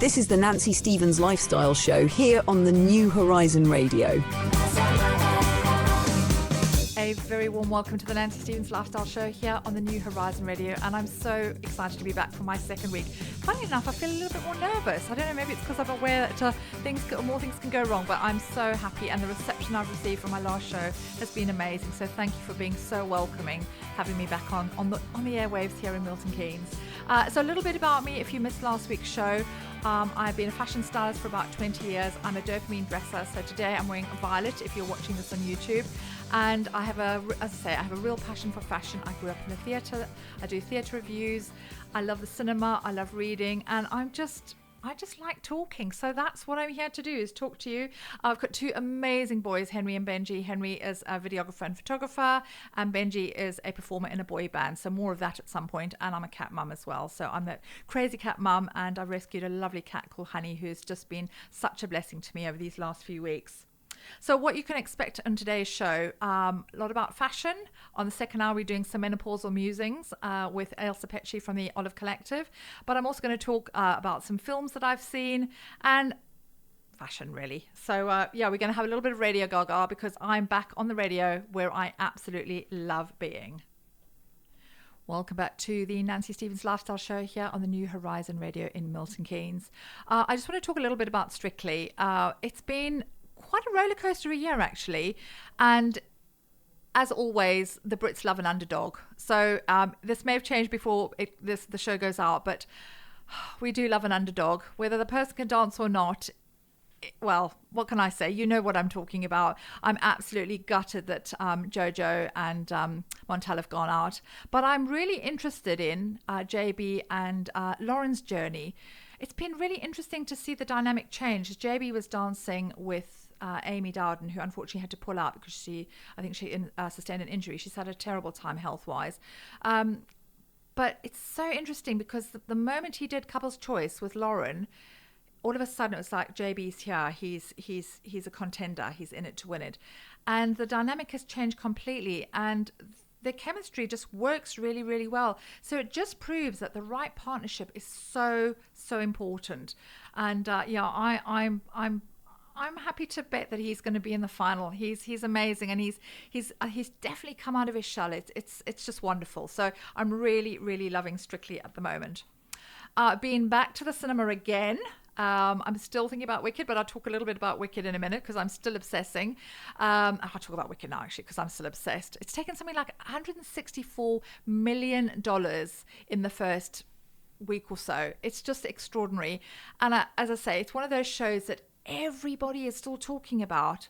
This is the Nancy Stevens Lifestyle Show here on the New Horizon Radio. A very warm welcome to the Nancy Stevens Lifestyle Show here on the New Horizon Radio, and I'm so excited to be back for my second week. Funny enough, I feel a little bit more nervous. I don't know, maybe it's because I'm aware that more things can go wrong, but I'm so happy, and the reception I've received from my last show has been amazing. So thank you for being so welcoming, having me back on the airwaves here in Milton Keynes. So a little bit about me, if you missed last week's show. I've been a fashion stylist for about 20 years. I'm a dopamine dresser, so today I'm wearing violet if you're watching this on YouTube. And I have a real passion for fashion. I grew up in the theatre. I do theatre reviews. I love the cinema. I love reading, and I just like talking. So that's what I'm here to do, is talk to you. I've got two amazing boys, Henry and Benji. Henry is a videographer and photographer, and Benji is a performer in a boy band. So more of that at some point. And I'm a cat mum as well. So I'm the crazy cat mum, and I rescued a lovely cat called Honey, who's just been such a blessing to me over these last few weeks. So what you can expect on today's show, a lot about fashion. On the second hour, we're doing some menopausal musings with Elsa Py from the Olive Collective. But I'm also going to talk about some films that I've seen and fashion, really. So, we're going to have a little bit of radio gaga because I'm back on the radio where I absolutely love being. Welcome back to the Nancy Stevens Lifestyle Show here on the New Horizon Radio in Milton Keynes. I just want to talk a little bit about Strictly. It's been quite a roller coaster a year, actually, and as always, the Brits love an underdog. So this may have changed before the show goes out, but we do love an underdog, whether the person can dance or not. Well, what can I say? You know what I'm talking about. I'm absolutely gutted that Jojo and Montel have gone out, but I'm really interested in JB and Lauren's journey. It's been really interesting to see the dynamic change. JB was dancing with Amy Dowden, who unfortunately had to pull out because she sustained an injury. She's had a terrible time health-wise. But it's so interesting because the moment he did Couple's Choice with Lauren, all of a sudden it was like, JB's here. He's a contender. He's in it to win it. And the dynamic has changed completely. And the chemistry just works really, really well. So it just proves that the right partnership is so, so important. And I'm happy to bet that he's going to be in the final. He's amazing, and he's definitely come out of his shell. It's just wonderful. So I'm really, really loving Strictly at the moment. Being back to the cinema again. I'm still thinking about Wicked, but I'll talk a little bit about Wicked in a minute because I'm still obsessing. I'll talk about Wicked now, actually, because I'm still obsessed. It's taken something like $164 million in the first week or so. It's just extraordinary. And as I say, it's one of those shows that everybody is still talking about,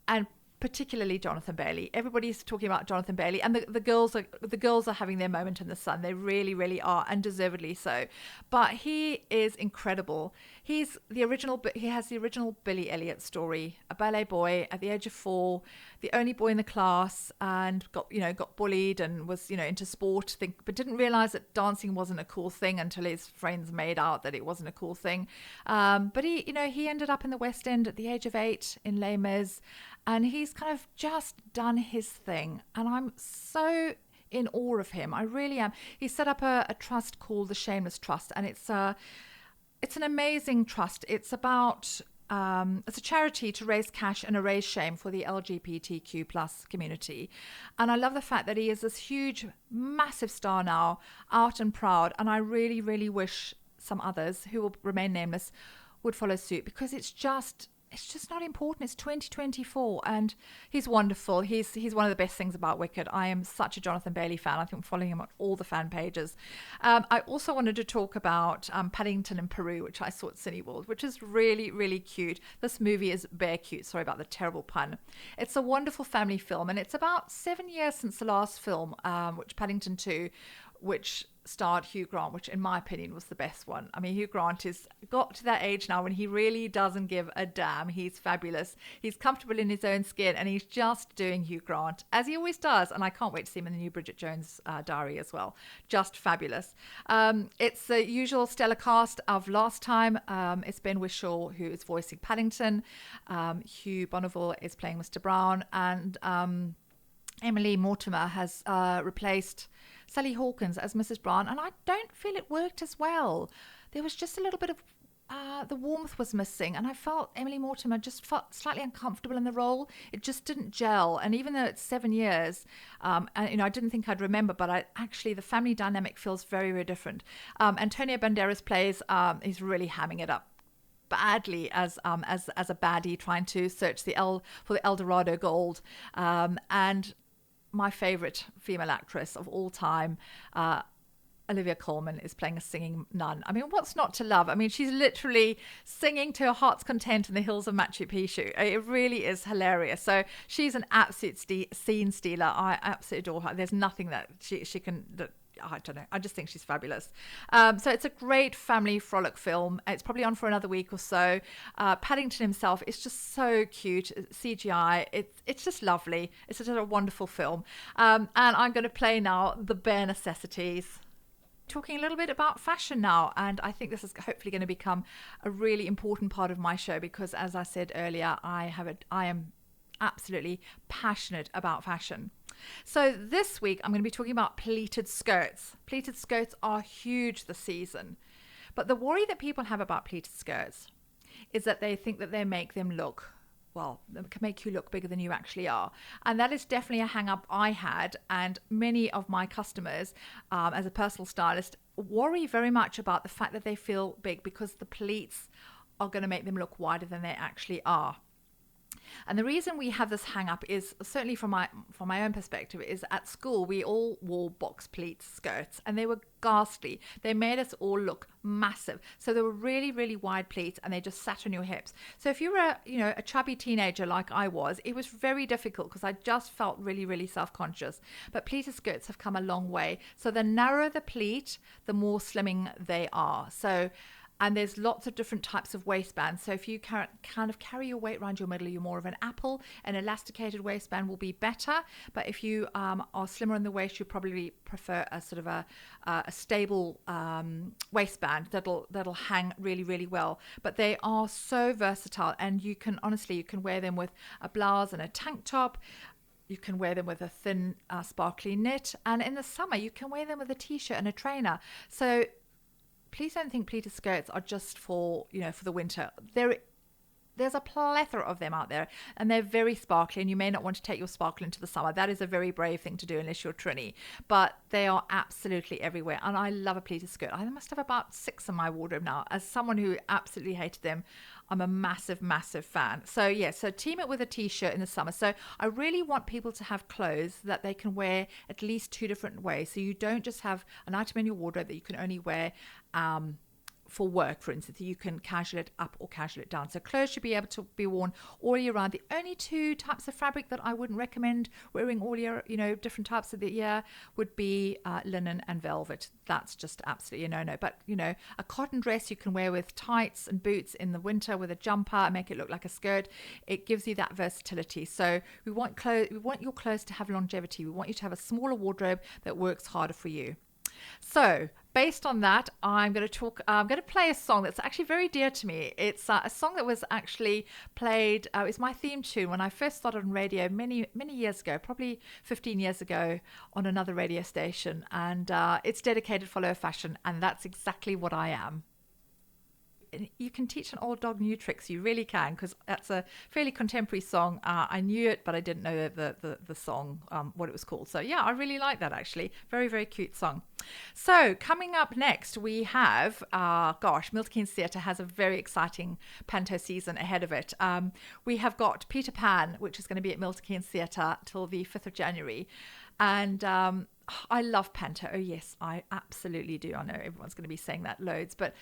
and particularly Jonathan Bailey. Everybody's talking about Jonathan Bailey, and the girls are having their moment in the sun. They really, really are, and deservedly so. But he is incredible. He has the original Billy Elliot story, a ballet boy at the age of 4, the only boy in the class, and got bullied and was into sport, but didn't realize that dancing wasn't a cool thing until his friends made out that it wasn't a cool thing. But he ended up in the West End at the age of 8 in Les Mis. And he's kind of just done his thing. And I'm so in awe of him. I really am. He set up a trust called the Shameless Trust. And it's an amazing trust. It's about it's a charity to raise cash and erase shame for the LGBTQ plus community. And I love the fact that he is this huge, massive star now, out and proud. And I really, really wish some others who will remain nameless would follow suit, because it's just not important. It's 2024, and he's wonderful. He's one of the best things about Wicked. I am such a Jonathan Bailey fan. I think I'm following him on all the fan pages. I also wanted to talk about Paddington in Peru, which I saw at Cineworld, which is really, really cute. This movie is bare cute. Sorry about the terrible pun. It's a wonderful family film, and it's about 7 years since the last film, which Paddington 2, which starred Hugh Grant, which in my opinion was the best one. I mean, Hugh Grant has got to that age now when he really doesn't give a damn. He's fabulous. He's comfortable in his own skin, and he's just doing Hugh Grant, as he always does. And I can't wait to see him in the new Bridget Jones Diary as well. Just fabulous. It's the usual stellar cast of last time. It's Ben Whishaw, who is voicing Paddington. Hugh Bonneville is playing Mr. Brown, and Emily Mortimer has replaced Sally Hawkins as Mrs. Brown, and I don't feel it worked as well. There was just a little bit of the warmth was missing, and I felt Emily Mortimer just felt slightly uncomfortable in the role. It just didn't gel, and even though it's 7 years, and I didn't think I'd remember, but actually the family dynamic feels very, very different. Antonio Banderas plays, he's really hamming it up badly as a baddie trying to search for the El Dorado gold, and my favorite female actress of all time, Olivia Colman, is playing a singing nun. I mean, what's not to love? I mean, she's literally singing to her heart's content in the hills of Machu Picchu. It really is hilarious. So she's an absolute scene stealer. I absolutely adore her. There's nothing that she can... I don't know. I just think she's fabulous. So it's a great family frolic film. It's probably on for another week or so. Paddington himself is just so cute. CGI. It's just lovely. It's just a wonderful film. And I'm going to play now The Bare Necessities. Talking a little bit about fashion now, and I think this is hopefully going to become a really important part of my show because, as I said earlier, I am absolutely passionate about fashion. So this week I'm going to be talking about pleated skirts. Pleated skirts are huge this season, but the worry that people have about pleated skirts is that they think that they make them look, well, they can make you look bigger than you actually are. And that is definitely a hang up I had, and many of my customers, as a personal stylist, worry very much about the fact that they feel big because the pleats are going to make them look wider than they actually are. And the reason we have this hang up is, certainly from my own perspective, is at school we all wore box pleat skirts and they were ghastly. They made us all look massive. So they were really, really wide pleats and they just sat on your hips. So if you were a chubby teenager like I was, it was very difficult because I just felt really, really self-conscious. But pleated skirts have come a long way. So the narrower the pleat, the more slimming they are. And there's lots of different types of waistbands. So if you kind of carry your weight around your middle, you're more of an apple. An elasticated waistband will be better. But if you are slimmer in the waist, you probably prefer a sort of a stable waistband that'll hang really, really well. But they are so versatile, and you can wear them with a blouse and a tank top. You can wear them with a thin, sparkly knit. And in the summer, you can wear them with a t-shirt and a trainer. So please don't think pleated skirts are just for the winter. There's a plethora of them out there, and they're very sparkly, and you may not want to take your sparkle into the summer. That is a very brave thing to do unless you're Trini, but they are absolutely everywhere, and I love a pleated skirt. I must have about 6 in my wardrobe now. As someone who absolutely hated them, I'm a massive, massive fan. So team it with a t-shirt in the summer. So I really want people to have clothes that they can wear at least 2 different ways. So you don't just have an item in your wardrobe that you can only wear for work, for instance. You can casual it up or casual it down. So clothes should be able to be worn all year round. The only 2 types of fabric that I wouldn't recommend wearing all year, different types of the year, would be linen and velvet. That's just absolutely a no-no. But, a cotton dress you can wear with tights and boots in the winter with a jumper and make it look like a skirt. It gives you that versatility. So we want your clothes to have longevity. We want you to have a smaller wardrobe that works harder for you. So based on that, I'm going to play a song that's actually very dear to me. It's a song that was actually played, it's my theme tune when I first started on radio many, many years ago, probably 15 years ago, on another radio station. And it's dedicated Follow Fashion, and that's exactly what I am. You can teach an old dog new tricks. You really can, because that's a fairly contemporary song. I knew it, but I didn't know the song, what it was called. So yeah, I really like that actually. Very, very cute song. So coming up next, we have, Milton Keynes Theatre has a very exciting panto season ahead of it. We have got Peter Pan, which is going to be at Milton Keynes Theatre till the 5th of January. And I love panto. Oh yes, I absolutely do. I know everyone's going to be saying that loads, but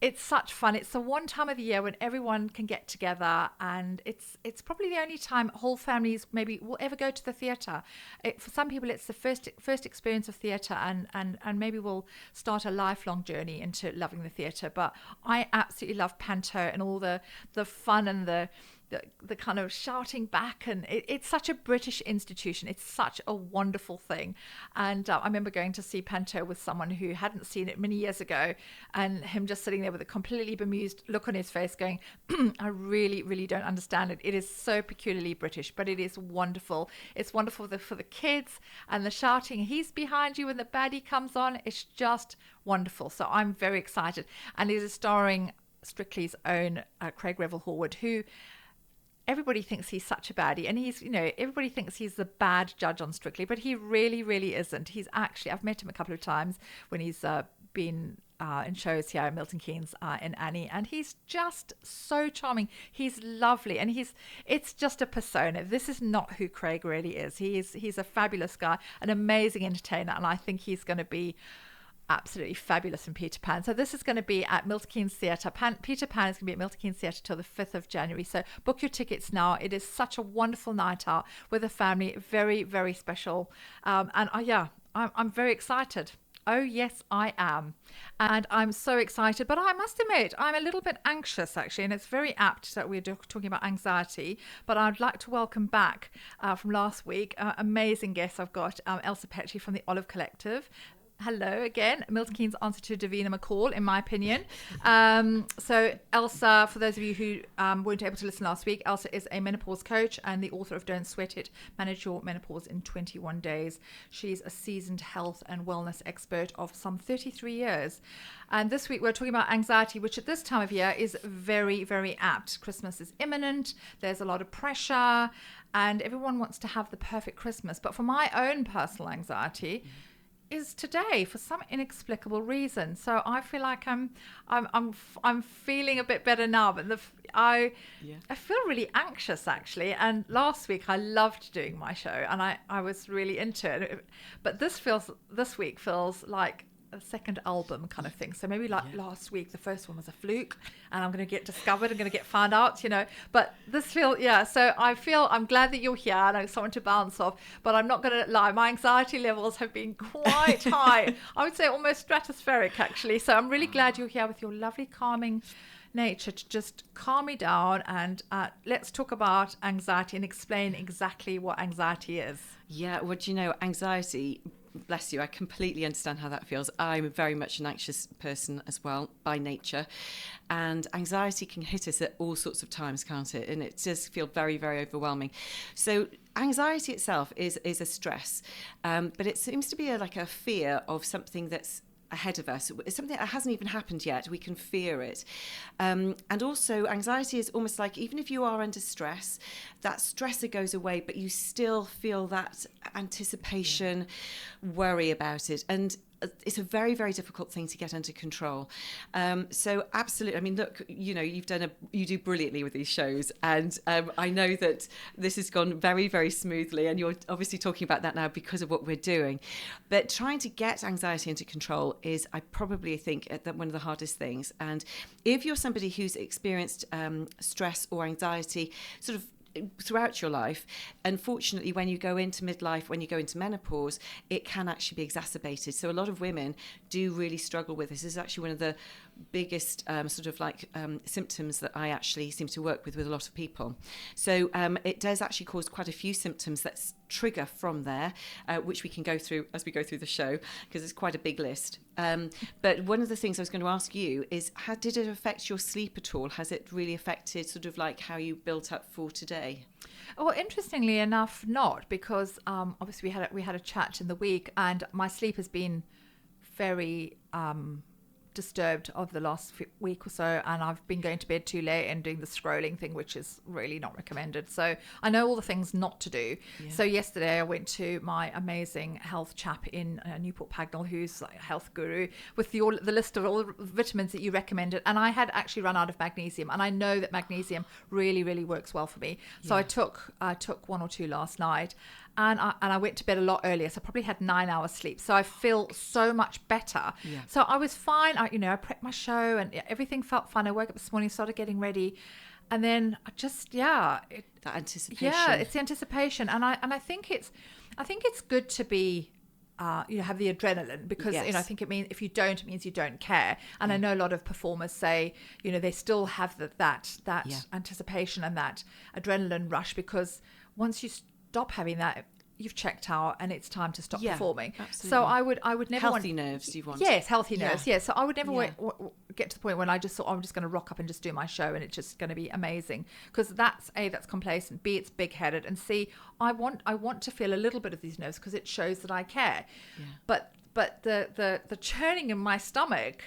it's such fun. It's the one time of the year when everyone can get together, and it's probably the only time whole families maybe will ever go to the theatre. For some people, it's the first experience of theatre, and maybe will start a lifelong journey into loving the theatre. But I absolutely love panto and all the fun and the the kind of shouting back, and it's such a British institution. It's such a wonderful thing. And I remember going to see Panto with someone who hadn't seen it many years ago, and him just sitting there with a completely bemused look on his face going, I really, really don't understand it. It is so peculiarly British, but it is wonderful. It's wonderful for the kids, and the shouting, he's behind you when the baddie comes on. It's just wonderful. So I'm very excited. And it is starring Strictly's own Craig Revel Horwood, who everybody thinks he's such a baddie, and he's, everybody thinks he's the bad judge on Strictly, but he really, really isn't. He's actually, I've met him a couple of times when he's been in shows here in Milton Keynes in Annie, and he's just so charming. He's lovely, and it's just a persona. This is not who Craig really is. He's a fabulous guy, an amazing entertainer, and I think he's going to be absolutely fabulous in Peter Pan. So this is going to be at Milton Keynes Theatre. Peter Pan is going to be at Milton Keynes Theatre till the 5th of January. So book your tickets now. It is such a wonderful night out with a family. Very, very special. I'm very excited. Oh, yes, I am. And I'm so excited. But I must admit, I'm a little bit anxious, actually. And it's very apt that we're talking about anxiety. But I'd like to welcome back from last week, amazing guest I've got, Elsa Py from the Olive Collective. Hello again. Milton Keynes' answer to Davina McCall, in my opinion. So Elsa, for those of you who weren't able to listen last week, Elsa is a menopause coach and the author of Don't Sweat It, Manage Your Menopause in 21 Days. She's a seasoned health and wellness expert of some 33 years. And this week we're talking about anxiety, which at this time of year is very, very apt. Christmas is imminent. There's a lot of pressure and everyone wants to have the perfect Christmas. But for my own personal anxiety, is today for some inexplicable reason. So I feel like I'm feeling a bit better now, but I feel really anxious actually. And last week I loved doing my show and I was really into it. But this week feels like a second album kind of thing. So maybe last week the first one was a fluke and I'm going to get discovered, I'm going to get found out, but this so I'm glad that you're here and I have someone to bounce off, but I'm not going to lie, my anxiety levels have been quite high. I would say almost stratospheric actually. So I'm really glad you're here with your lovely calming nature to just calm me down, and let's talk about anxiety and explain exactly what anxiety is. Yeah, well, anxiety, bless you, I completely understand how that feels. I'm very much an anxious person as well by nature, and anxiety can hit us at all sorts of times, can't it? And it does feel very, very overwhelming. So anxiety itself is a stress, but it seems to be a fear of something that's ahead of us. It's something that hasn't even happened yet. We can fear it. And also anxiety is almost like, even if you are under stress, that stressor goes away, but you still feel that anticipation, worry about it. And it's a very, very difficult thing to get under control. So absolutely, I mean, look, you do brilliantly with these shows, and I know that this has gone very, very smoothly, and you're obviously talking about that now because of what we're doing. But trying to get anxiety under control is, I probably think, one of the hardest things. And if you're somebody who's experienced stress or anxiety sort of throughout your life, unfortunately, when you go into midlife, when you go into menopause, it can actually be exacerbated. So a lot of women do really struggle with this. This is actually one of the biggest symptoms that I actually seem to work with a lot of people. So it does actually cause quite a few symptoms that trigger from there, which we can go through as we go through the show, because it's quite a big list. But one of the things I was going to ask you is, did it affect your sleep at all? Has it really affected sort of like how you built up for today? Well, interestingly enough, not, because obviously we had a chat in the week, and my sleep has been very disturbed over the last week or so, and I've been going to bed too late and doing the scrolling thing, which is really not recommended. So I know all the things not to do. Yeah. So yesterday I went to my amazing health chap in Newport Pagnell, who's like a health guru, with the list of all the vitamins that you recommended, and I had actually run out of magnesium, and I know that magnesium really, really works well for me. So yeah. I took one or two last night. And I went to bed a lot earlier, so I probably had 9 hours sleep. So I feel so much better. Yeah. So I was fine. I prepped my show and everything felt fine. I woke up this morning, started getting ready, and then I just that anticipation. Yeah, it's the anticipation, and I think it's good to be have the adrenaline, because Yes. I think it means it means you don't care. And I know a lot of performers say they still have that anticipation and that adrenaline rush, because once you stop having that, you've checked out and it's time to stop performing. Absolutely. So I would never healthy nerves you want. Yes, healthy nerves. Yeah. Yes. So I would never get to the point when I just thought I'm just going to rock up and just do my show and it's just going to be amazing, because that's complacent, B, it's big-headed, and C, I want to feel a little bit of these nerves because it shows that I care. Yeah. But the churning in my stomach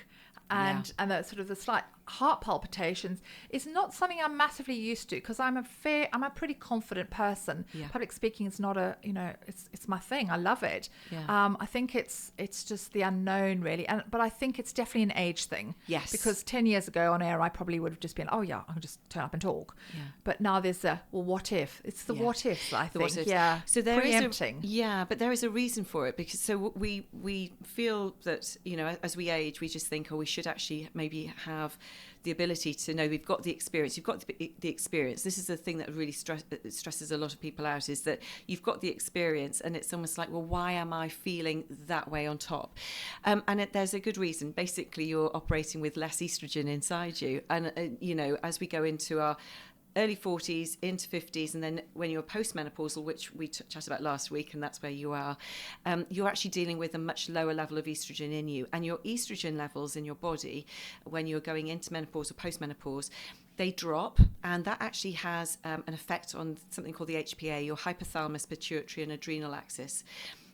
and the sort of the slight heart palpitations is not something I'm massively used to, because I'm a pretty confident person. Public speaking is not it's my thing. I love it. I think it's just the unknown, really, but I think it's definitely an age thing. Yes, because 10 years ago on air I probably would have just been, oh yeah, I'll just turn up and talk. But now there's what if? It's the what ifs, I think. So there preempting. But there is a reason for it, because so we feel that as we age, we just think, we should actually maybe have the ability to know we've got the experience. You've got the experience. This is the thing that really stresses a lot of people out, is that you've got the experience and it's almost like, well, why am I feeling that way on top? There's a good reason. Basically, you're operating with less estrogen inside you. And, as we go into our early 40s into 50s, and then when you're postmenopausal, which we chatted about last week, and that's where you are, you're actually dealing with a much lower level of estrogen in you, and your estrogen levels in your body when you're going into menopause or postmenopause, they drop, and that actually has an effect on something called the HPA, your hypothalamus, pituitary and adrenal axis.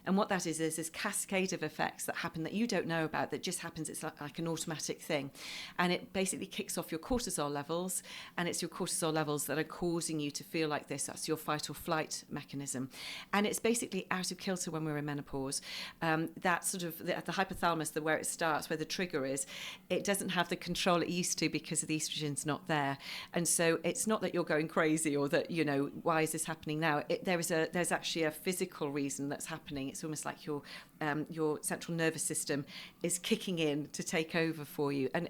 And what that is this cascade of effects that happen that you don't know about, that just happens. It's like an automatic thing. And it basically kicks off your cortisol levels, and it's your cortisol levels that are causing you to feel like this. That's your fight or flight mechanism. And it's basically out of kilter when we're in menopause. That sort of, the hypothalamus, where it starts, where the trigger is, it doesn't have the control it used to because the estrogen's not there. And so it's not that you're going crazy or that, why is this happening now? There's actually a physical reason that's happening. It's almost like your central nervous system is kicking in to take over for you, and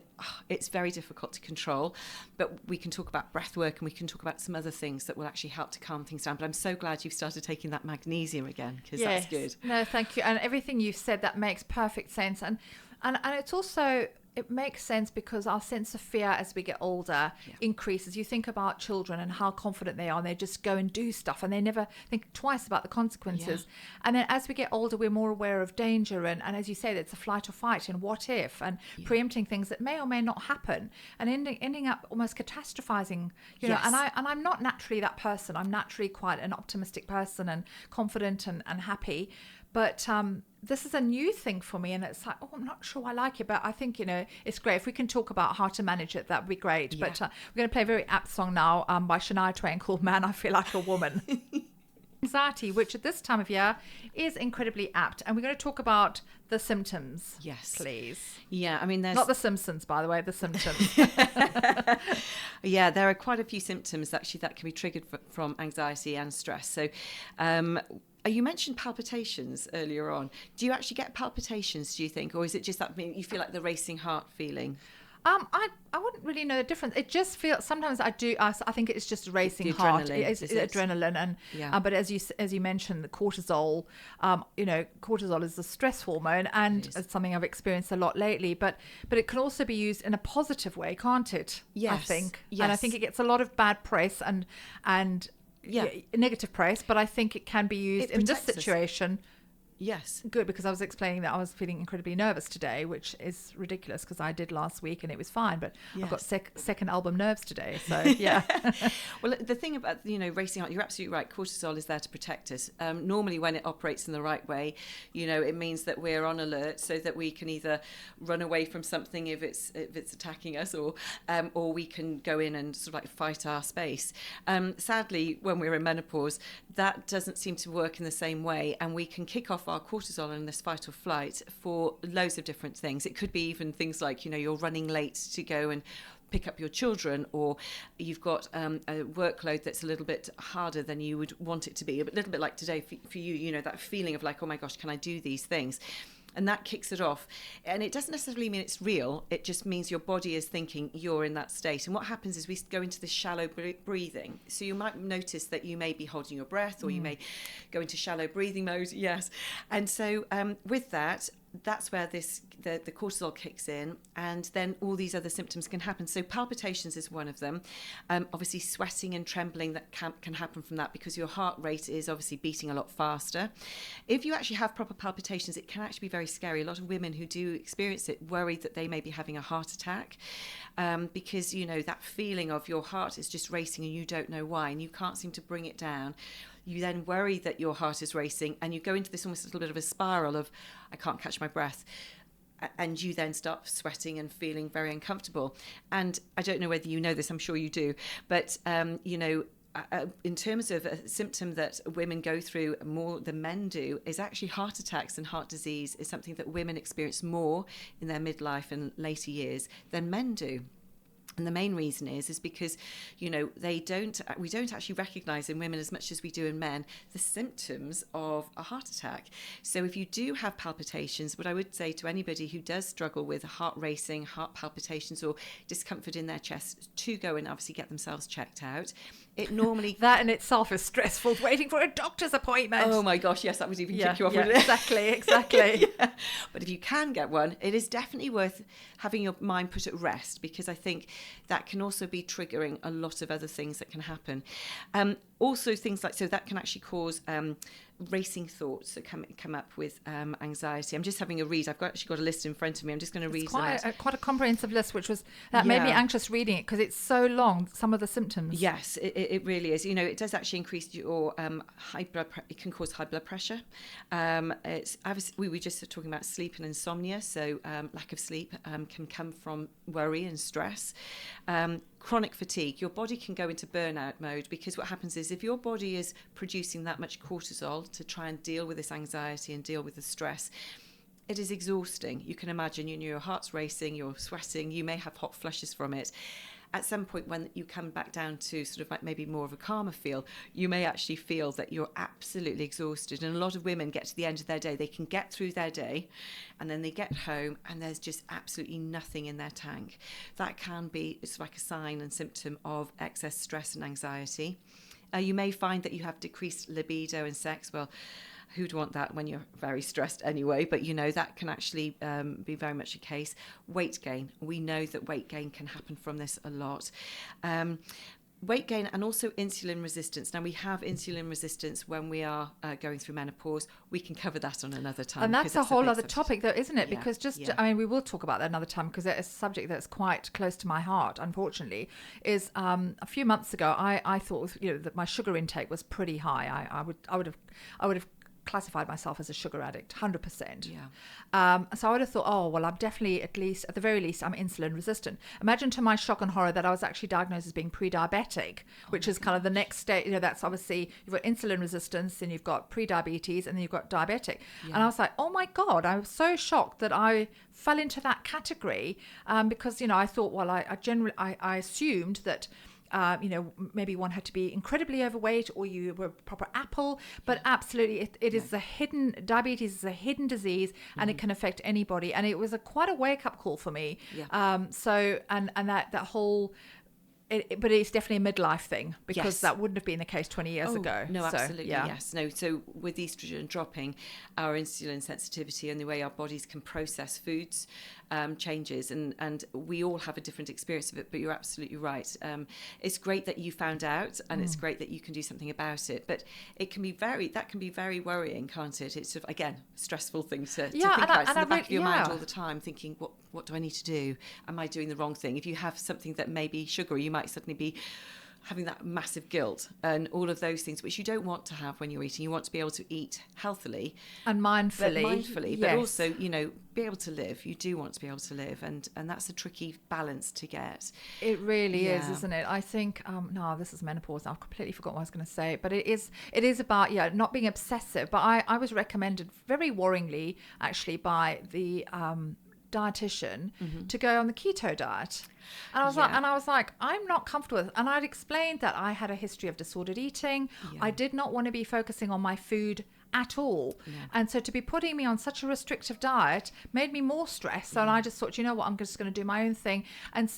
it's very difficult to control. But we can talk about breath work, and we can talk about some other things that will actually help to calm things down. But I'm so glad you've started taking that magnesium again, because that's good. No, thank you. And everything you've said, that makes perfect sense. And it's also, it makes sense because our sense of fear as we get older increases. You think about children and how confident they are, and they just go and do stuff and they never think twice about the consequences. And then as we get older, we're more aware of danger. And as you say, it's a flight or fight and what if, and preempting things that may or may not happen, and ending up almost catastrophizing, know. And I'm not naturally that person. I'm naturally quite an optimistic person and confident and happy. But this is a new thing for me, and it's like, I'm not sure I like it, but I think, it's great. If we can talk about how to manage it, that would be great. But we're going to play a very apt song now by Shania Twain called Man, I Feel Like a Woman. Anxiety, which at this time of year is incredibly apt. And we're going to talk about the symptoms. Yes. Please. Yeah, I mean, there's... Not the Simpsons, by the way, the symptoms. There are quite a few symptoms, actually, that can be triggered from anxiety and stress. So... you mentioned palpitations earlier on. Do you actually get palpitations, do you think? Or is it just that you feel like the racing heart feeling? I wouldn't really know the difference. It just feels, sometimes I do. I think it's just a racing heart. It's adrenaline, and but as you mentioned, the cortisol. Cortisol is a stress hormone, and it's something I've experienced a lot lately. But it can also be used in a positive way, can't it? Yes. I think. Yes. And I think it gets a lot of bad press and negative press. But I think it can be used in this situation. Yes. Good, because I was explaining that I was feeling incredibly nervous today, which is ridiculous because I did last week and it was fine, but I've got second album nerves today. So, yeah. Well, the thing about, racing heart, you're absolutely right. Cortisol is there to protect us. Normally when it operates in the right way, it means that we're on alert so that we can either run away from something if it's attacking us, or we can go in and sort of like fight our space. Sadly, when we're in menopause, that doesn't seem to work in the same way, and we can kick off our cortisol in this fight or flight for loads of different things. It could be even things like, you're running late to go and pick up your children, or you've got a workload that's a little bit harder than you would want it to be, a little bit like today for you, that feeling of like, oh my gosh, can I do these things? and that kicks it off. And it doesn't necessarily mean it's real. It just means your body is thinking you're in that state. And what happens is we go into this shallow breathing. So you might notice that you may be holding your breath, or you may go into shallow breathing mode. Yes. And so with that, that's where the cortisol kicks in, and then all these other symptoms can happen. So palpitations is one of them. Obviously sweating and trembling that can happen from that, because your heart rate is obviously beating a lot faster. If you actually have proper palpitations, it can actually be very scary. A lot of women who do experience it worry that they may be having a heart attack, because, you know, that feeling of your heart is just racing and you don't know why, and you can't seem to bring it down. You then worry that your heart is racing, and you go into this almost a little bit of a spiral of, I can't catch my breath. And you then start sweating and feeling very uncomfortable. And I don't know whether you know this, I'm sure you do, but, you know, in terms of a symptom that women go through more than men do, is actually heart attacks, and heart disease is something that women experience more in their midlife and later years than men do. And the main reason is because, you know, we don't actually recognise in women as much as we do in men the symptoms of a heart attack. So if you do have palpitations, what I would say to anybody who does struggle with heart racing, heart palpitations, or discomfort in their chest, to go and obviously get themselves checked out. It normally... That in itself is stressful, waiting for a doctor's appointment. Oh my gosh, yes, that would even kick you off. Yeah, exactly. Yeah. But if you can get one, it is definitely worth having your mind put at rest, because I think that can also be triggering a lot of other things that can happen. Also things like, so that can actually cause racing thoughts that come up with anxiety. I'm just having a read. I've actually got a list in front of me. I'm just going to read quite a comprehensive list, which made me anxious reading it, because it's so long, some of the symptoms. Yes, it really is. You know, it does actually increase your high blood it can cause high blood pressure. We were just talking about sleep and insomnia, so lack of sleep can come from worry and stress. Chronic fatigue, your body can go into burnout mode, because what happens is if your body is producing that much cortisol to try and deal with this anxiety and deal with the stress, it is exhausting. You can imagine, you know, your heart's racing, you're sweating, you may have hot flushes from it. At some point when you come back down to sort of like maybe more of a calmer feel, you may actually feel that you're absolutely exhausted. And a lot of women get to the end of their day, they can get through their day, and then they get home and there's just absolutely nothing in their tank. That can be, it's like a sign and symptom of excess stress and anxiety. You may find that you have decreased libido in sex. Well, who'd want that when you're very stressed anyway? But, you know, that can actually be very much a case. Weight gain. We know that weight gain can happen from this a lot. Weight gain and also insulin resistance. Now, we have insulin resistance when we are going through menopause. We can cover that on another time. And that's a whole other topic, though, isn't it? Yeah, because I mean, we will talk about that another time, because it's a subject that's quite close to my heart, unfortunately. Is a few months ago, I thought, you know, that my sugar intake was pretty high. I would have classified myself as a sugar addict, 100%. Yeah. So I would have thought, oh, well, I'm definitely, at the very least, I'm insulin resistant. Imagine to my shock and horror that I was actually diagnosed as being pre-diabetic, which is kind of the next stage. You know, that's obviously, you've got insulin resistance, and you've got pre-diabetes, and then you've got diabetic. Yeah. And I was like, oh my God, I was so shocked that I fell into that category, because, you know, I thought, well, I assumed that, you know, maybe one had to be incredibly overweight, or you were a proper apple, but absolutely it is diabetes is a hidden disease, and it can affect anybody. And it was quite a wake up call for me. Yeah. So that whole, but it's definitely a midlife thing, because that wouldn't have been the case 20 years ago. No, so, absolutely, yes. No, so with estrogen dropping, our insulin sensitivity and the way our bodies can process foods changes, and we all have a different experience of it, but you're absolutely right. It's great that you found out, and it's great that you can do something about it, but that can be very worrying, can't it? It's sort of, again, a stressful thing to think about. It's in the back of your mind all the time, thinking, what do I need to do? Am I doing the wrong thing? If you have something that may be sugary, you might suddenly be having that massive guilt and all of those things, which you don't want to have when you're eating. You want to be able to eat healthily and mindfully, but also, you know, be able to live. You do want to be able to live, and that's a tricky balance to get. It really is, isn't it? I think no, this is menopause. I've completely forgotten what I was going to say, but it is about not being obsessive. But I was recommended very worryingly, actually, by the dietitian to go on the keto diet. And I was like, I'm not comfortable with it. And I'd explained that I had a history of disordered eating. Yeah. I did not want to be focusing on my food at all. And so to be putting me on such a restrictive diet made me more stressed. And I just thought, you know what, I'm just going to do my own thing. And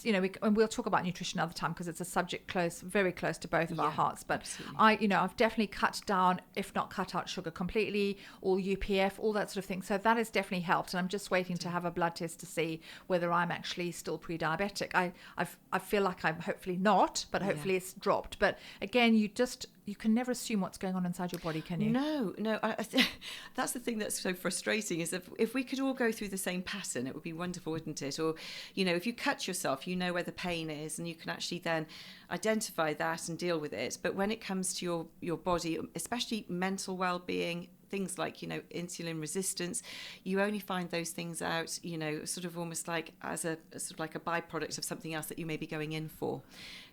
and we'll talk about nutrition another time, because it's a subject very close to both of our hearts. But absolutely. I've definitely cut down, if not cut out sugar completely, all UPF, all that sort of thing. So that has definitely helped. And I'm just waiting to have a blood test to see whether I'm actually still pre-diabetic. I feel like I'm hopefully not, but hopefully it's dropped. But again, you can never assume what's going on inside your body, can you? No. That's the thing that's so frustrating, is if we could all go through the same pattern, it would be wonderful, wouldn't it? Or, if you cut yourself, you know where the pain is, and you can actually then identify that and deal with it. But when it comes to your body, especially mental well-being, things like, insulin resistance, you only find those things out, sort of almost like as a sort of like a byproduct of something else that you may be going in for.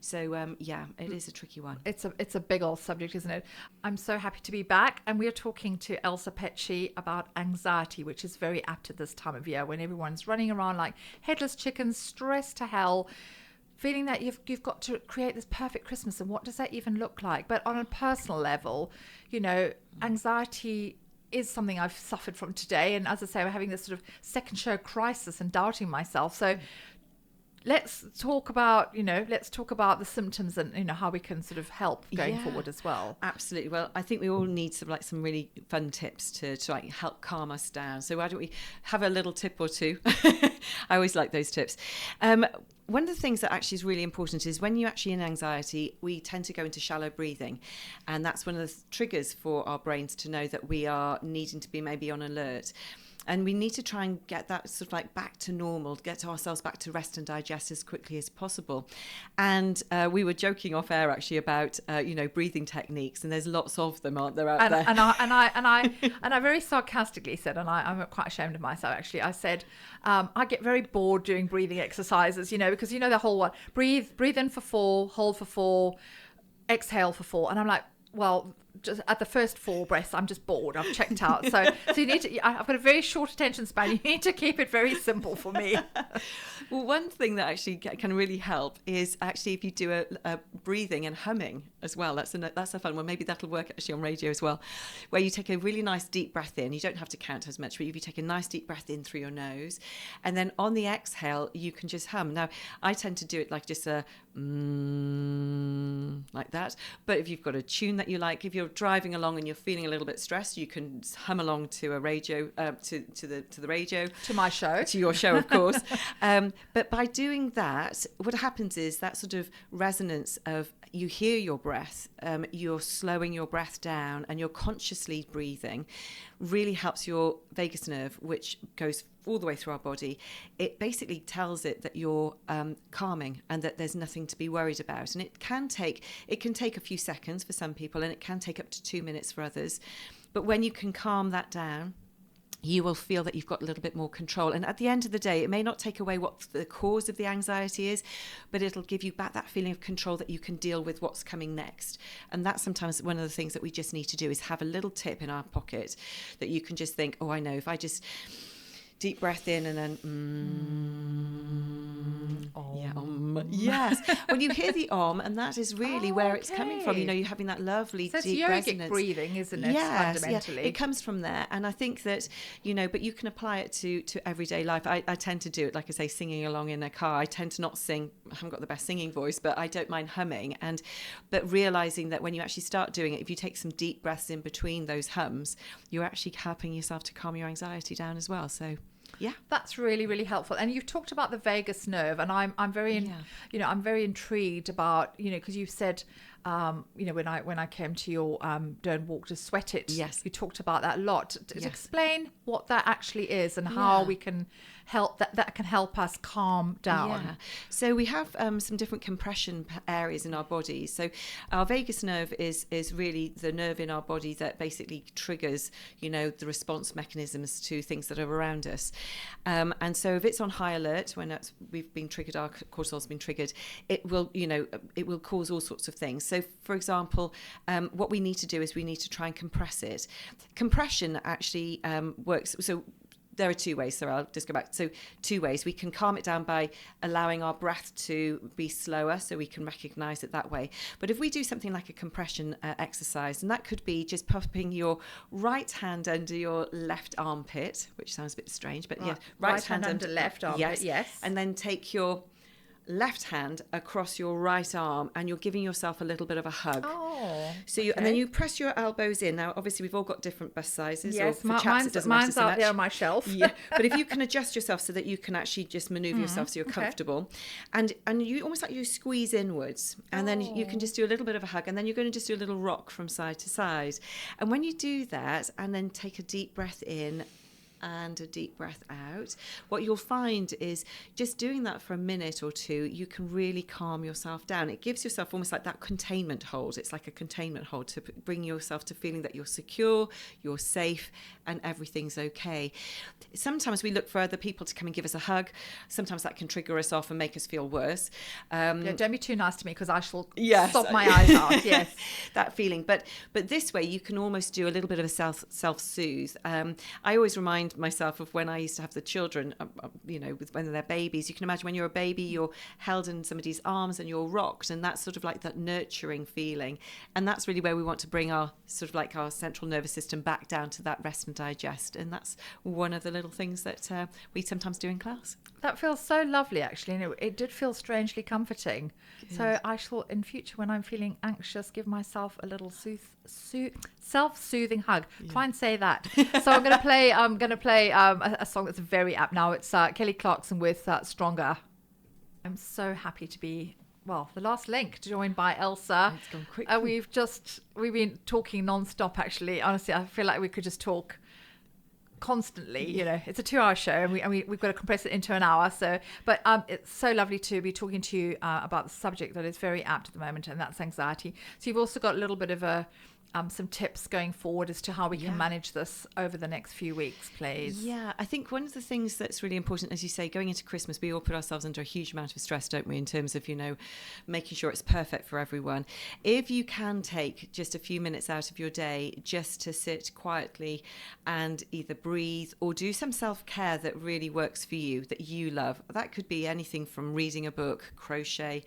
So, it is a tricky one. It's a big old subject, isn't it? I'm so happy to be back. And we're talking to Elsa Py about anxiety, which is very apt at this time of year when everyone's running around like headless chickens, stressed to hell, feeling that you've got to create this perfect Christmas. And what does that even look like? But on a personal level, anxiety is something I've suffered from today. And as I say, we're having this sort of second show crisis and doubting myself. So let's talk about the symptoms and, how we can sort of help going forward as well. Absolutely. Well, I think we all need some really fun tips to like help calm us down. So why don't we have a little tip or two? I always like those tips. One of the things that actually is really important is when you're actually in anxiety, we tend to go into shallow breathing. And that's one of the triggers for our brains to know that we are needing to be maybe on alert. And we need to try and get that sort of like back to normal, get ourselves back to rest and digest as quickly as possible. And we were joking off air actually about breathing techniques, and there's lots of them, aren't there, out there? And I very sarcastically said, and I'm quite ashamed of myself actually. I said I get very bored doing breathing exercises, because the whole one: breathe in for 4, hold for 4, exhale for 4, and I'm like, well, just at the first 4 breaths, I'm just bored. I've checked out. So you need to. I've got a very short attention span. You need to keep it very simple for me. Well, one thing that actually can really help is actually if you do a breathing and humming as well. That's a fun one. Maybe that'll work actually on radio as well, where you take a really nice deep breath in. You don't have to count as much, but if you take a nice deep breath in through your nose, and then on the exhale, you can just hum. Now, I tend to do it like just a like that. But if you've got a tune that you like, if you're driving along and you're feeling a little bit stressed, you can hum along to a radio, to the radio, to my show, to your show, of course. But by doing that, what happens is that sort of resonance of you hear your breath, you're slowing your breath down, and you're consciously breathing, really helps your vagus nerve, which goes all the way through our body. It basically tells it that you're calming and that there's nothing to be worried about. And it can take a few seconds for some people, and it can take up to 2 minutes for others. But when you can calm that down, you will feel that you've got a little bit more control. And at the end of the day, it may not take away what the cause of the anxiety is, but it'll give you back that feeling of control that you can deal with what's coming next. And that's sometimes one of the things that we just need to do, is have a little tip in our pocket that you can just think, oh, I know, if I just deep breath in and then yes, when you hear the and that is really where it's coming from. You're having that lovely deep yogic resonance. Breathing, isn't it? Yes, fundamentally, it comes from there. And I think that but you can apply it to everyday life. I tend to do it, like I say, singing along in a car. I tend to not sing. I haven't got the best singing voice, but I don't mind humming. But realizing that when you actually start doing it, if you take some deep breaths in between those hums, you're actually helping yourself to calm your anxiety down as well. So yeah, that's really, really helpful. And you've talked about the vagus nerve, and I'm very I'm very intrigued about because you've said when I came to your Don't Walk to Sweat It, yes, you talked about that a lot. Explain what that actually is and how we can help that can help us calm down. Yeah. So we have some different compression areas in our bodies. So our vagus nerve is really the nerve in our body that basically triggers the response mechanisms to things that are around us. And so if it's on high alert, when we've been triggered, our cortisol's been triggered, it will cause all sorts of things. So for example, what we need to do is we need to try and compress it. Compression actually works. So there are two ways, so I'll just go back. So two ways. We can calm it down by allowing our breath to be slower, so we can recognize it that way. But if we do something like a compression exercise, and that could be just popping your right hand under your left armpit, which sounds a bit strange, but yeah, right hand under left armpit, yes. And then take your left hand across your right arm, and you're giving yourself a little bit of a hug. So and then you press your elbows in. Now obviously we've all got different bust sizes. Yes, or for chaps, it doesn't matter mine's so out much. there on my shelf. Yeah, but if you can adjust yourself so that you can actually just maneuver yourself so you're comfortable, and you almost like you squeeze inwards, and then you can just do a little bit of a hug, and then you're going to just do a little rock from side to side. And when you do that, and then take a deep breath in and a deep breath out, what you'll find is just doing that for a minute or two, you can really calm yourself down. It gives yourself almost like that containment hold. It's like a containment hold to bring yourself to feeling that you're secure, you're safe, and everything's okay. Sometimes we look for other people to come and give us a hug. Sometimes that can trigger us off and make us feel worse. Don't be too nice to me, because I shall sob my eyes out. Yes, that feeling. But this way, you can almost do a little bit of a self-soothe. I always remind myself of when I used to have the children, when they're babies. You can imagine when you're a baby, you're held in somebody's arms and you're rocked, and that's sort of like that nurturing feeling. And that's really where we want to bring our sort of like our central nervous system back down to that rest and digest. And that's one of the little things that we sometimes do in class. That feels so lovely, actually, and it did feel strangely comforting. Good. So I shall, in future, when I'm feeling anxious, give myself a little self-soothing hug. Yeah. Try and say that. So I'm going to play a song that's very apt now. It's Kelly Clarkson with Stronger. I'm so happy to be, the last link, joined by Elsa. It's gone quickly. We've been talking non-stop, actually. Honestly, I feel like we could just talk constantly. It's a 2-hour show, and we've got to compress it into an hour. So, but it's so lovely to be talking to you about the subject that is very apt at the moment, and that's anxiety. So you've also got a little bit of some tips going forward as to how we can manage this over the next few weeks, please. Yeah, I think one of the things that's really important, as you say, going into Christmas, we all put ourselves under a huge amount of stress, don't we, in terms of, making sure it's perfect for everyone. If you can take just a few minutes out of your day just to sit quietly and either breathe or do some self-care that really works for you, that you love. That could be anything from reading a book, crochet.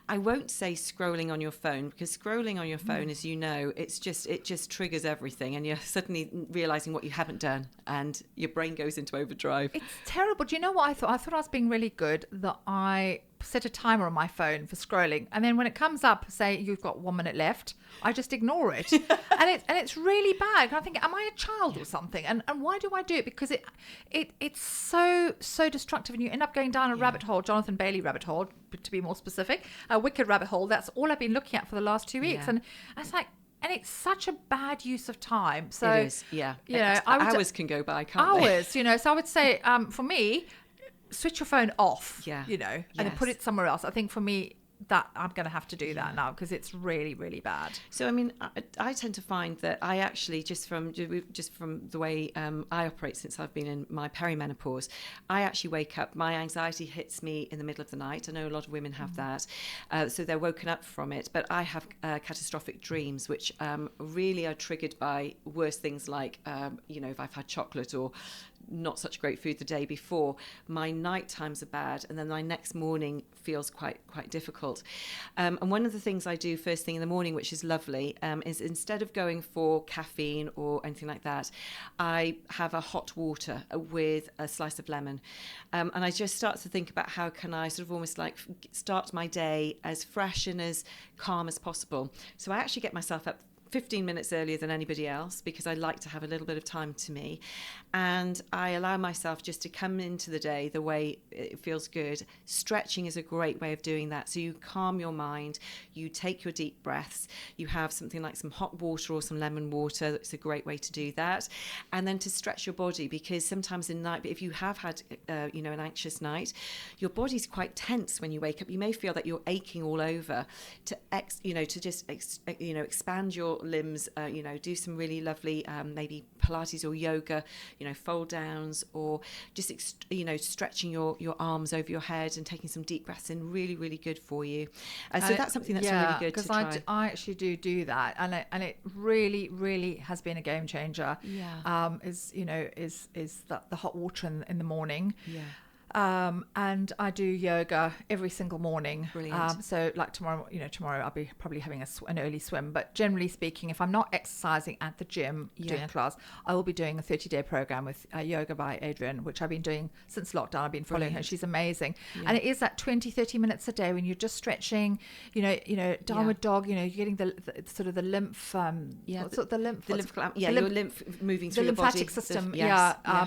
I won't say scrolling on your phone, because scrolling on your phone, as you know, it just triggers everything, and you're suddenly realizing what you haven't done, and your brain goes into overdrive. It's terrible. Do you know what I thought? I thought I was being really good that I set a timer on my phone for scrolling, and then when it comes up, say you've got 1 minute left, I just ignore it. and it's really bad. And I think, am I a child or something? And why do I do it? Because it's so destructive, and you end up going down a rabbit hole, Jonathan Bailey rabbit hole, to be more specific, a wicked rabbit hole. That's all I've been looking at for the last 2 weeks. And it's like, and it's such a bad use of time. So it is, hours can go by, can't hours, they? So I would say, for me, switch your phone off, and then put it somewhere else. I think for me, that I'm going to have to do that now, because it's really, really bad. So, I mean, I tend to find that I actually, just from the way I operate since I've been in my perimenopause, I actually wake up, my anxiety hits me in the middle of the night. I know a lot of women have that. So they're woken up from it. But I have catastrophic dreams, which really are triggered by worse things like, if I've had chocolate or not such great food the day before, my night times are bad, and then my next morning feels quite difficult. And one of the things I do first thing in the morning, which is lovely, is instead of going for caffeine or anything like that, I have a hot water with a slice of lemon, and I just start to think about how can I sort of almost like start my day as fresh and as calm as possible. So I actually get myself up 15 minutes earlier than anybody else, because I like to have a little bit of time to me, and I allow myself just to come into the day the way it feels good. Stretching is a great way of doing that. So you calm your mind, you take your deep breaths, you have something like some hot water or some lemon water. That's a great way to do that. And then to stretch your body, because sometimes in the night, if you have had an anxious night, your body's quite tense when you wake up. You may feel that you're aching all over. To expand your limbs, do some really lovely maybe Pilates or yoga, fold downs, or just stretching your arms over your head and taking some deep breaths in, really, really good for you. So that's something that's really good to try. I actually do that, and it really, really has been a game changer. Is the hot water in the morning. And I do yoga every single morning. Brilliant. So like tomorrow I'll be probably having an early swim. But generally speaking, if I'm not exercising at the gym doing a class, I will be doing a 30-day program with yoga by Adrian, which I've been doing since lockdown. I've been following her. She's amazing. And it is that 20-30 minutes a day when you're just stretching, downward dog, you're getting the sort of the lymph, the lymph moving through the your body. lymphatic system,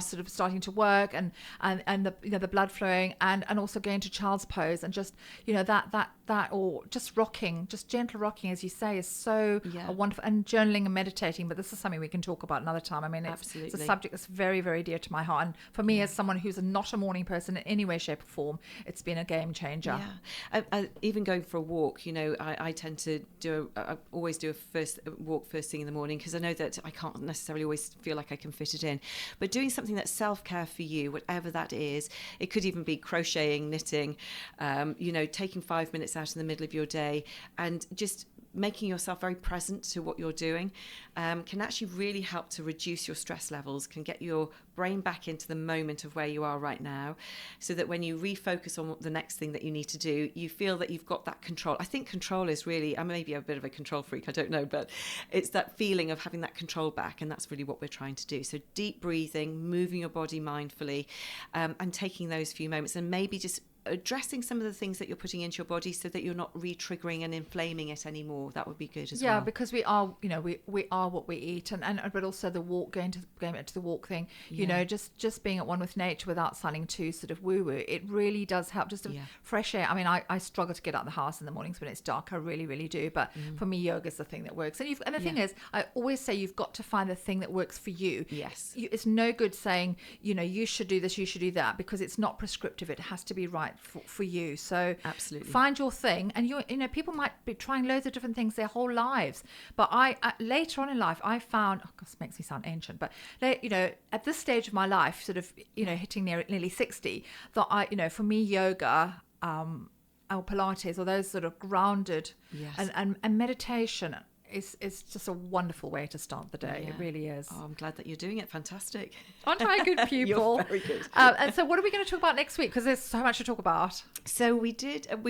sort of starting to work, and the blood flowing, and also going to child's pose, and just that or just rocking, just gentle rocking, as you say, is so wonderful. And journaling and meditating, but this is something we can talk about another time. I mean, it's a subject that's very, very dear to my heart, and for me as someone who's not a morning person in any way, shape or form, it's been a game changer. Even going for a walk, I tend to always do a walk first thing in the morning, because I know that I can't necessarily always feel like I can fit it in, but doing something that's self-care for you, whatever that is. It could even be crocheting, knitting, taking 5 minutes out in the middle of your day and just making yourself very present to what you're doing can actually really help to reduce your stress levels, can get your brain back into the moment of where you are right now, so that when you refocus on the next thing that you need to do, you feel that you've got that control. I think control is really, I may be a bit of a control freak, I don't know, but it's that feeling of having that control back, and that's really what we're trying to do. So deep breathing, moving your body mindfully, and taking those few moments, and maybe just addressing some of the things that you're putting into your body so that you're not re-triggering and inflaming it anymore. That would be good as well. Yeah, because we are, we are what we eat, and but also the walk, going back to the walk thing, just being at one with nature without sounding too sort of woo-woo, it really does help. Just fresh air. I mean, I struggle to get out of the house in the mornings when it's dark. I really, really do. But for me, yoga is the thing that works. And the thing is, I always say you've got to find the thing that works for you. Yes. It's no good saying, you should do this, you should do that, because it's not prescriptive. It has to be right for you. So absolutely find your thing. And people might be trying loads of different things their whole lives, but I later on in life I found, this makes me sound ancient, but at this stage of my life, sort of hitting nearly 60, that for me yoga or Pilates or those sort of grounded and meditation is just a wonderful way to start the day. It really is. Oh, I'm glad that you're doing it. Fantastic. Aren't I a good pupil? You're very good. And so what are we going to talk about next week? Because there's so much to talk about. So we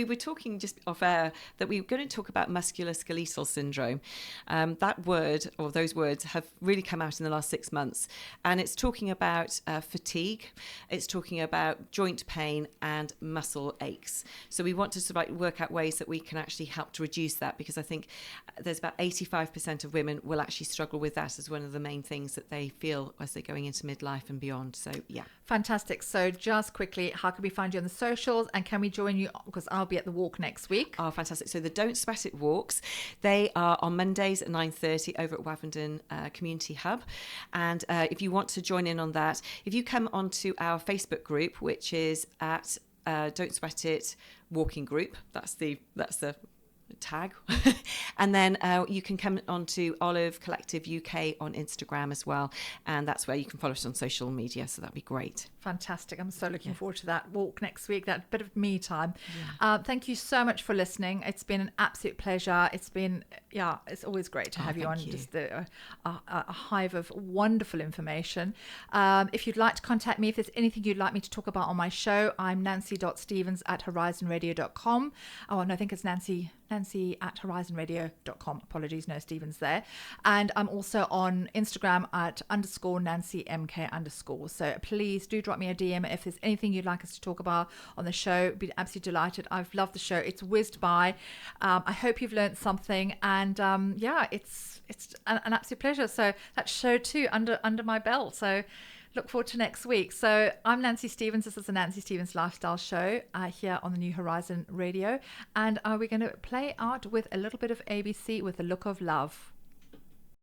were talking just off air that we were going to talk about musculoskeletal syndrome. That word, or those words, have really come out in the last 6 months. And it's talking about fatigue. It's talking about joint pain and muscle aches. So we want to sort of work out ways that we can actually help to reduce that, because I think there's about 85% of women will actually struggle with that as one of the main things that they feel as they're going into midlife and beyond. So, yeah. Fantastic. So just quickly, how can we find you on the socials, and can we join you? Because I'll be at the walk next week. Oh, fantastic. So the Don't Sweat It walks, they are on Mondays at 9:30 over at Wavendon Community Hub. And if you want to join in on that, if you come onto our Facebook group, which is at Don't Sweat It Walking Group, that's the tag. And then you can come on to Olive Collective UK on Instagram as well, and that's where you can follow us on social media, so that'd be great. Fantastic. I'm so looking forward to that walk next week, that bit of me time. Thank you so much for listening. It's been an absolute pleasure. It's been it's always great to have you on. Just a hive of wonderful information. If you'd like to contact me, if there's anything you'd like me to talk about on my show, I'm nancy.stevens@horizonradio.com. Oh, no, I think it's nancy@horizonradio.com. Apologies, no Stevens there. And I'm also on Instagram at _NancyMK_. So please do drop me a DM if there's anything you'd like us to talk about on the show. Be absolutely delighted. I've loved the show. It's whizzed by. I hope you've learned something, and it's an absolute pleasure. So that's show 2 under my belt. So look forward to next week. So I'm Nancy Stevens. This is the Nancy Stevens Lifestyle Show here on the New Horizon Radio. And we're going to play out with a little bit of ABC with The Look of Love.